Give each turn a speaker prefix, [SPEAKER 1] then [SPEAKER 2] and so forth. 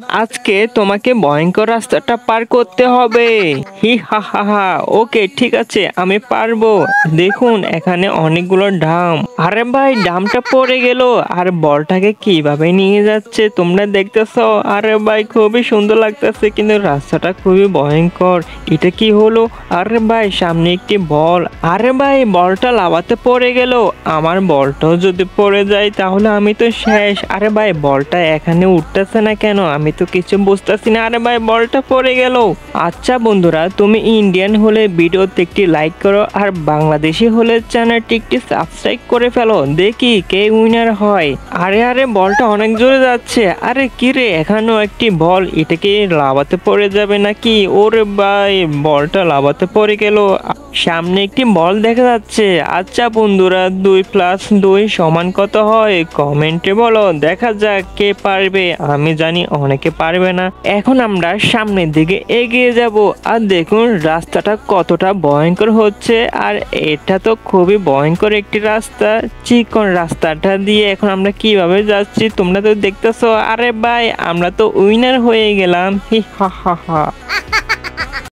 [SPEAKER 1] আজকে তোমাকে ভয়ঙ্কর রাস্তাটা পার করতে হবে। হি হা হা হা। ওকে, ঠিক আছে, আমি পারবো। দেখুন এখানে অনেকগুলো ডাম। আরে ভাই, ডামটা পড়ে গেল। আর বলটাকে কিভাবে নিয়ে যাচ্ছে তোমরা দেখতেছো? আরে ভাই, খুবই সুন্দর লাগতেছে, কিন্তু রাস্তাটা খুবই ভয়ঙ্কর। এটা কি হলো? আরে ভাই, সামনে একটি বল। আরে ভাই, বলটা লাফাতে পড়ে গেল। আমার বলটাও যদি পড়ে যায় তাহলে আমি তো শেষ। আরে ভাই, বলটা এখানে উঠতেছে না কেন? আমি তো কিছু বুঝতেছি না। আরে ভাই, বলটা পড়ে গেল। আচ্ছা বন্ধুরা, তুমি ইন্ডিয়ান হলে ভিডিওতে একটি লাইক করো, আর বাংলাদেশি হলে চ্যানেলটি একটি সাবস্ক্রাইব করে ফেলো। দেখি কে উইনার হয়। আরে আরে, বলটা অনেক জোরে যাচ্ছে। আরে কি রে, এখানেও একটি বল। এটা কি লাফাতে পড়ে যাবে নাকি? ওরে ভাই, বলটা লাফাতে পড়ে গেল। সামনে একটি বল দেখা যাচ্ছে। আচ্ছা বন্ধুরা, 2+2 সমান কত হয় কমেন্টে বলো। দেখা যাক কে পারবে। আমি জানি অনেকে পারবে না। এখন আমরা সামনের দিকে এগিয়ে যাব। আর দেখুন রাস্তাটা কতটা ভয়ঙ্কর হচ্ছে। আর এটা তো খুবই ভয়ঙ্কর একটি রাস্তা। চিকন রাস্তাটা দিয়ে এখন আমরা কিভাবে যাচ্ছি তোমরা তো দেখতেছো। আরে ভাই, আমরা তো উইনার হয়ে গেলাম। হি হা হা হা।